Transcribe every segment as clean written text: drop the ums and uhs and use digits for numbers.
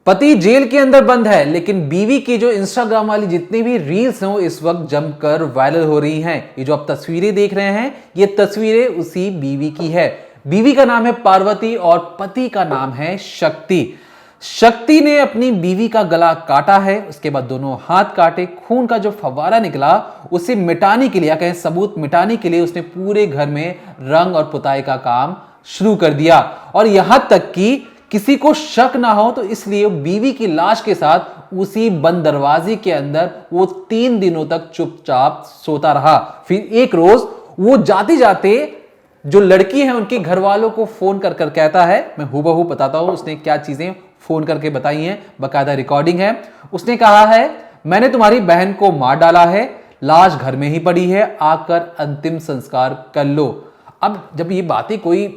पति जेल के अंदर बंद है, लेकिन बीवी की जो इंस्टाग्राम वाली जितनी भी रील्स हैं वो इस वक्त जमकर वायरल हो रही हैं। ये जो आप तस्वीरें देख रहे हैं, ये तस्वीरें उसी बीवी की है। बीवी का नाम है पार्वती और पति का नाम है शक्ति। शक्ति ने अपनी बीवी का गला काटा है, उसके बाद दोनों हाथ काटे, खून का जो फव्वारा निकला उसे मिटाने के लिए, या कहें सबूत मिटाने के लिए, उसने पूरे घर में रंग और पुताई का काम शुरू कर दिया। और यहां तक कि किसी को शक ना हो तो इसलिए बीवी की लाश के साथ उसी बंद दरवाजे के अंदर वो 3 दिनों तक चुपचाप सोता रहा। फिर एक रोज वो जाते जाते जो लड़की है उनके घर वालों को फोन कर कर कहता है, मैं हूबहू बताता हूं उसने क्या चीजें फोन करके बताई हैं, बकायदा रिकॉर्डिंग है। उसने कहा है, मैंने तुम्हारी बहन को मार डाला है, लाश घर में ही पड़ी है, आकर अंतिम संस्कार कर लो। अब जब ये बातें कोई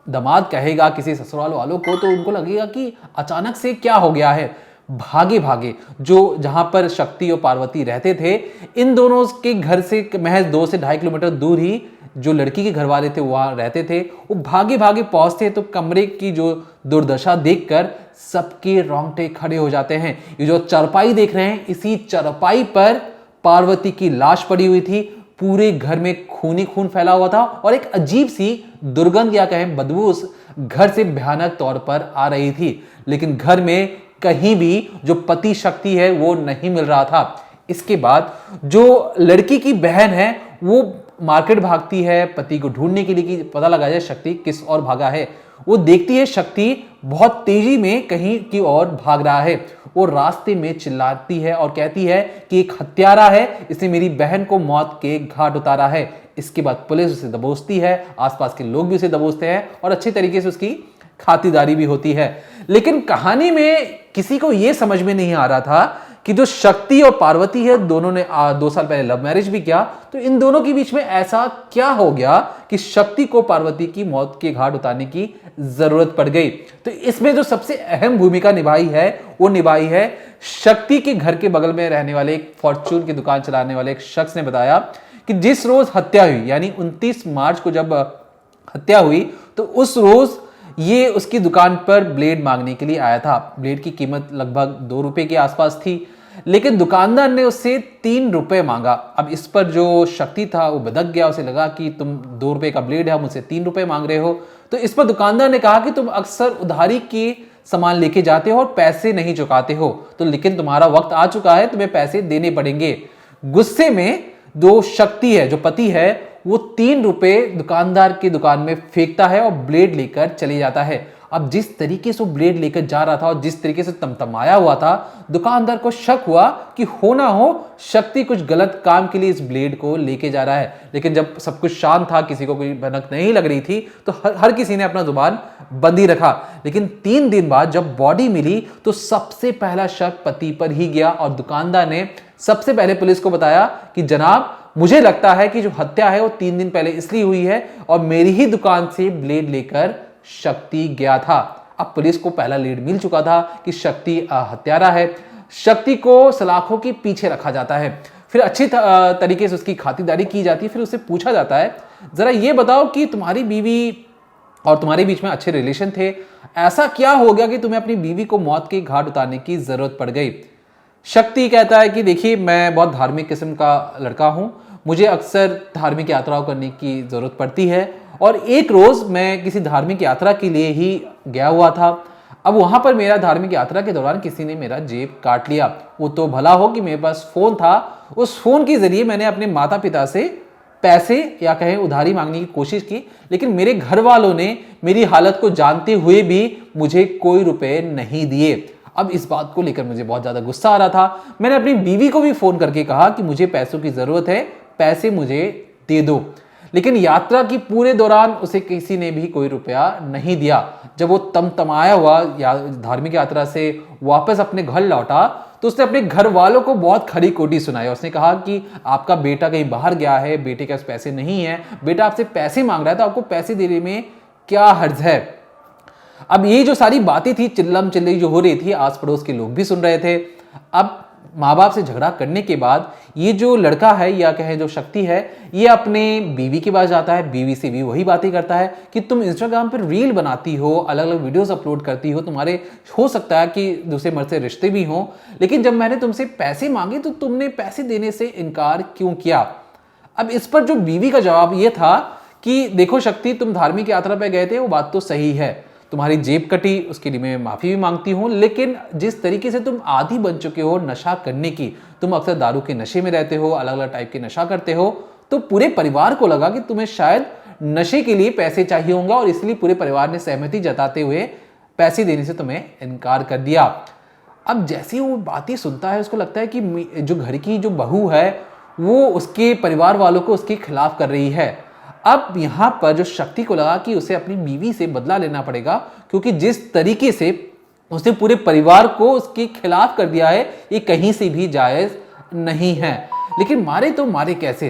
दामाद कहेगा किसी ससुराल वालों को तो उनको लगेगा कि अचानक से क्या हो गया है। भागे भागे जो जहां पर शक्ति और पार्वती रहते थे, इन दोनों के घर से महज 2 से 2.5 किलोमीटर दूर ही जो लड़की के घर वाले थे वहां रहते थे, वो भागे भागे पहुंचते तो कमरे की जो दुर्दशा देखकर सबके रोंगटे खड़े हो जाते हैं। ये जो चारपाई देख रहे हैं, इसी चारपाई पर पार्वती की लाश पड़ी हुई थी। पूरे घर में खून ही खून फैला हुआ था और एक अजीब सी दुर्गंध या कहें बदबू उस घर से भयानक तौर पर आ रही थी। लेकिन घर में कहीं भी जो पति शक्ति है वो नहीं मिल रहा था। इसके बाद जो लड़की की बहन है वो मार्केट भागती है पति को ढूंढने के लिए कि पता लगा जाए शक्ति किस ओर भागा है। वो देखती है शक्ति बहुत तेजी में कहीं की ओर भाग रहा है। वो रास्ते में चिल्लाती है और कहती है कि एक हत्यारा है, इसने मेरी बहन को मौत के घाट उतारा है। इसके बाद पुलिस उसे दबोचती है, आसपास के लोग भी उसे दबोचते हैं और अच्छे तरीके से उसकी खातिरदारी भी होती है। लेकिन कहानी में किसी को यह समझ में नहीं आ रहा था कि जो शक्ति और पार्वती है, दोनों ने 2 साल पहले लव मैरिज भी किया, तो इन दोनों के बीच में ऐसा क्या हो गया कि शक्ति को पार्वती की मौत के घाट उतारने की जरूरत पड़ गई। तो इसमें जो सबसे अहम भूमिका निभाई है वो निभाई है शक्ति के घर के बगल में रहने वाले एक फॉर्चून की दुकान चलाने वाले एक शख्स ने बताया कि जिस रोज हत्या हुई, यानी 29 मार्च को जब हत्या हुई, तो उस रोज ये उसकी दुकान पर ब्लेड मांगने के लिए आया था। ब्लेड की कीमत लगभग 2 रुपए के आसपास थी, लेकिन दुकानदार ने उससे 3 रुपए मांगा। अब इस पर जो शक्ति था वो बदक गया, उसे लगा कि तुम 2 रुपए का ब्लेड है, मुझसे 3 रुपए मांग रहे हो। तो इस पर दुकानदार ने कहा कि तुम अक्सर उधारी की सामान लेके जाते हो और पैसे नहीं चुकाते हो, तो लेकिन तुम्हारा वक्त आ चुका है, तुम्हें पैसे देने पड़ेंगे। गुस्से में जो शक्ति है, जो पति है, वो 3 रुपए दुकानदार की दुकान में फेंकता है और ब्लेड लेकर चले जाता है। अब जिस तरीके से वो ब्लेड लेकर जा रहा था और जिस तरीके से तमतमाया हुआ था, दुकानदार को शक हुआ कि हो ना हो शक्ति कुछ गलत काम के लिए इस ब्लेड को लेके जा रहा है। लेकिन जब सब कुछ शांत था, किसी को कोई भनक नहीं लग रही थी, तो हर किसी ने अपना जुबान बंद ही रखा। लेकिन 3 दिन बाद जब बॉडी मिली तो सबसे पहला शक पति पर ही गया और दुकानदार ने सबसे पहले पुलिस को बताया कि जनाब, मुझे लगता है कि जो हत्या है वो 3 दिन पहले इसलिए हुई है और मेरी ही दुकान से ब्लेड लेकर शक्ति गया था। अब पुलिस को पहला लीड मिल चुका था कि शक्ति हत्यारा है। शक्ति को सलाखों के पीछे रखा जाता है, फिर अच्छी तरीके से उसकी खातिरदारी की जाती है। फिर उससे पूछा जाता है, जरा ये बताओ कि तुम्हारी बीवी और तुम्हारे बीच में अच्छे रिलेशन थे, ऐसा क्या हो गया कि तुम्हें अपनी बीवी को मौत के घाट उतारने की जरूरत पड़ गई। शक्ति कहता है कि देखिए, मैं बहुत धार्मिक किस्म का लड़का हूं, मुझे अक्सर धार्मिक यात्राओं करने की जरूरत पड़ती है और एक रोज मैं किसी धार्मिक यात्रा के लिए ही गया हुआ था। अब वहां पर मेरा धार्मिक यात्रा के दौरान किसी ने मेरा जेब काट लिया। वो तो भला हो कि मेरे पास फोन था, उस फोन के जरिए मैंने अपने माता पिता से पैसे या कहें उधारी मांगने की कोशिश की, लेकिन मेरे घर वालों ने मेरी हालत को जानते हुए भी मुझे कोई रुपए नहीं दिए। अब इस बात को लेकर मुझे बहुत ज्यादा गुस्सा आ रहा था। मैंने अपनी बीवी को भी फोन करके कहा कि मुझे पैसों की जरूरत है, पैसे मुझे दे दो, लेकिन यात्रा की पूरे दौरान उसे किसी ने भी कोई रुपया नहीं दिया। जब वो तमतमाया हुआ धार्मिक यात्रा से वापस अपने घर लौटा तो उसने अपने घर वालों को बहुत खरी खोटी सुनाई। उसने कहा कि आपका बेटा कहीं बाहर गया है, बेटे के पास पैसे नहीं है, बेटा आपसे पैसे मांग रहा है, तो आपको पैसे देने में क्या हर्ज है। अब ये जो सारी बातें थी, चिल्लम चिल्ली जो हो रही थी, आस पड़ोस के लोग भी सुन रहे थे। अब माँ बाप से झगड़ा करने के बाद ये जो लड़का है या कहें जो शक्ति है, ये अपने बीवी के पास जाता है, बीवी से भी वही बातें करता है कि तुम इंस्टाग्राम पर रील बनाती हो, अलग अलग वीडियोस अपलोड करती हो, तुम्हारे हो सकता है कि दूसरे मर्द से रिश्ते भी हों, लेकिन जब मैंने तुमसे पैसे मांगे तो तुमने पैसे देने से इनकार क्यों किया। अब इस पर जो बीवी का जवाब ये था कि देखो शक्ति, तुम धार्मिक यात्रा पे गए थे, वो बात तो सही है, तुम्हारी जेब कटी, उसके लिए मैं माफी भी मांगती हूं, लेकिन जिस तरीके से तुम आदी बन चुके हो नशा करने की, तुम अक्सर दारू के नशे में रहते हो, अलग अलग टाइप के नशा करते हो, तो पूरे परिवार को लगा कि तुम्हें शायद नशे के लिए पैसे चाहिए होंगे और इसलिए पूरे परिवार ने सहमति जताते हुए पैसे देने से तुम्हें इनकार कर दिया। अब जैसे वो बातें सुनता है, उसको लगता है कि जो घर की जो बहू है वो उसके परिवार वालों को उसके खिलाफ कर रही है। अब यहां पर जो शक्ति को लगा कि उसे अपनी बीवी से बदला लेना पड़ेगा, क्योंकि जिस तरीके से उसने पूरे परिवार को उसके खिलाफ कर दिया है, ये कहीं से भी जायज नहीं है। लेकिन मारे तो मारे कैसे?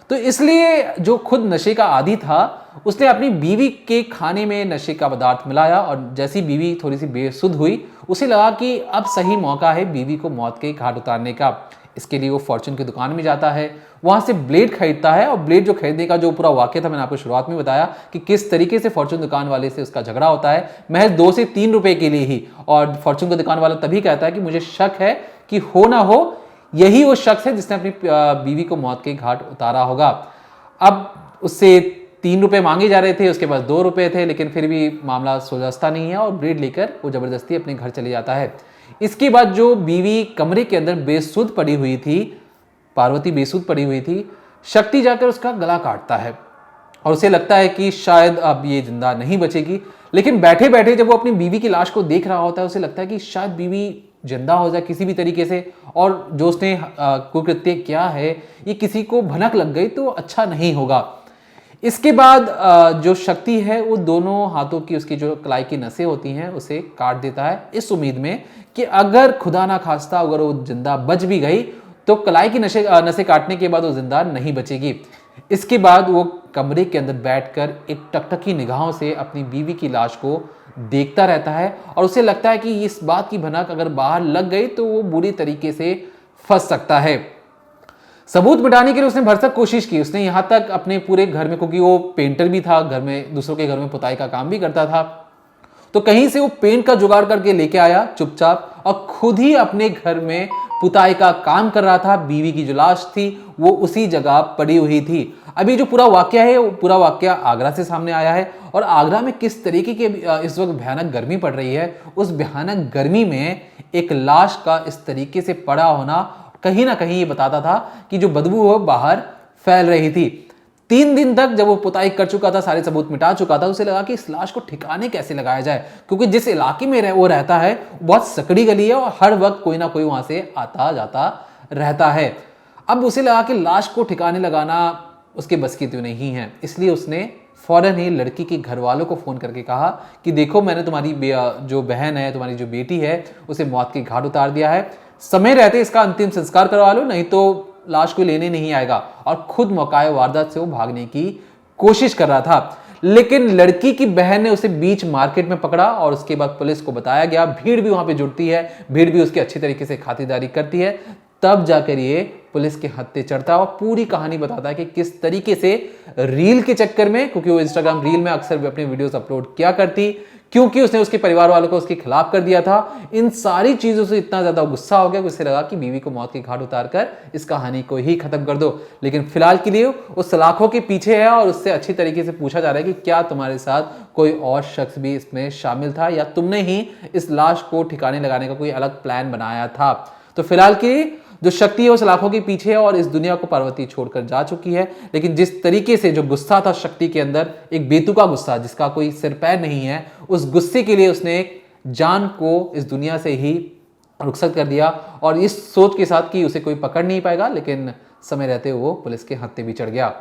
तो इसलिए जो खुद नशे का आदी था, उसने अपनी बीवी के खाने में नशे का पदार्थ मिलाया और जैसी बीवी थोड़ी सी बेसुध हुई, उसे लगा कि अब सही मौका है बीवी को मौत के घाट उतारने का। इसके लिए वो फॉर्चून की दुकान में जाता है, वहां से ब्लेड खरीदता है और ब्लेड जो खरीदने का जो पूरा वाक्य था, मैंने आपको शुरुआत में बताया कि किस तरीके से फॉर्चून दुकान वाले से उसका झगड़ा होता है महज 2 से 3 रुपए के लिए ही। और फॉर्चून का दुकान वाला तभी कहता है कि मुझे शक है कि हो ना हो यही वो शख्स है जिसने अपनी बीवी को मौत के घाट उतारा होगा। अब उससे 3 रुपए मांगे जा रहे थे, उसके पास 2 रुपए थे, लेकिन फिर भी मामला सुलझता नहीं है और ब्लेड लेकर वो जबरदस्ती अपने घर चले जाता है। इसके बाद जो बीवी कमरे के अंदर बेसुध पड़ी हुई थी, पार्वती बेसुध पड़ी हुई थी, शक्ति जाकर उसका गला काटता है और उसे लगता है कि शायद अब ये जिंदा नहीं बचेगी। लेकिन बैठे बैठे जब वो अपनी बीवी की लाश को देख रहा होता है, उसे लगता है कि शायद बीवी जिंदा हो जाए किसी भी तरीके से, और जो उसने कुकृत्य किया है ये किसी को भनक लग गई तो अच्छा नहीं होगा। इसके बाद जो शक्ति है वो दोनों हाथों की उसकी जो कलाई की नसें होती हैं उसे काट देता है, इस उम्मीद में कि अगर खुदा ना खास्ता अगर वो जिंदा बच भी गई तो कलाई की नसें काटने के बाद वो जिंदा नहीं बचेगी। इसके बाद वो कमरे के अंदर बैठकर एक टकटकी निगाहों से अपनी बीवी की लाश को देखता रहता है और उसे लगता है कि इस बात की भनक अगर बाहर लग गई तो वो बुरी तरीके से फंस सकता है। सबूत मिटाने के लिए उसने भरसक कोशिश की। उसने यहां तक अपने पूरे घर में, क्योंकि वो पेंटर भी था, घर में दूसरों के घर में पुताई का काम भी करता था, तो कहीं से वो पेंट का जुगाड़ करके लेके आया चुपचाप और खुद ही अपने घर में पुताई का काम कर रहा था। बीवी की जो लाश थी वो उसी जगह पड़ी हुई थी। अभी जो पूरा वाकया है वो पूरा वाकया आगरा से सामने आया है और आगरा में किस तरीके की इस वक्त भयानक गर्मी पड़ रही है, उस भयानक गर्मी में एक लाश का इस तरीके से पड़ा होना कहीं ना कहीं ये बताता था कि जो बदबू वो बाहर फैल रही थी। 3 दिन तक जब वो पुताई कर चुका था, सारे सबूत मिटा चुका था, उसे लगा कि इस लाश को ठिकाने कैसे लगाया जाए, क्योंकि जिस इलाके में वो रहता है बहुत सकड़ी गली है और हर वक्त कोई ना कोई वहां से आता जाता रहता है। अब उसे लगा कि लाश को ठिकाने लगाना उसके बस की तो नहीं है, इसलिए उसने फौरन ही लड़की के घर वालों को फोन करके कहा कि देखो मैंने तुम्हारी जो बहन है, तुम्हारी जो बेटी है, उसे मौत के घाट उतार दिया है, समय रहते इसका अंतिम संस्कार करवा लो, नहीं तो लाश को लेने नहीं आएगा। और खुद मौकाए वारदात से वो भागने की कोशिश कर रहा था, लेकिन लड़की की बहन ने उसे बीच मार्केट में पकड़ा और उसके बाद पुलिस को बताया गया। भीड़ भी वहां पे जुटती है, भीड़ भी उसकी अच्छी तरीके से खातिरदारी करती है, तब जाकर ये पुलिस के हत्थे चढ़ता है और पूरी कहानी बताता है कि किस तरीके से रील के चक्कर में, क्योंकि वो इंस्टाग्राम रील में अक्सर भी अपनी वीडियोस अपलोड किया करती, क्योंकि उसने उसके परिवार वालों को उसके खिलाफ कर दिया था, इन सारी चीजों से इतना ज्यादा गुस्सा हो गया कि उसे लगा कि बीवी को मौत के घाट उतारकर इस कहानी को ही खत्म कर दो। लेकिन फिलहाल के लिए उस सलाखों के पीछे है और उससे अच्छी तरीके से पूछा जा रहा है कि क्या तुम्हारे साथ कोई और शख्स भी इसमें शामिल था या तुमने ही इस लाश को ठिकाने लगाने का कोई अलग प्लान बनाया था। तो फिलहाल की जो शक्ति है वो सलाखों के पीछे है और इस दुनिया को पार्वती छोड़कर जा चुकी है। लेकिन जिस तरीके से जो गुस्सा था शक्ति के अंदर, एक बेतुका गुस्सा जिसका कोई सिर पैर नहीं है, उस गुस्से के लिए उसने एक जान को इस दुनिया से ही रुखसत कर दिया और इस सोच के साथ कि उसे कोई पकड़ नहीं पाएगा, लेकिन समय रहते वो पुलिस के हत्थे भी चढ़ गया।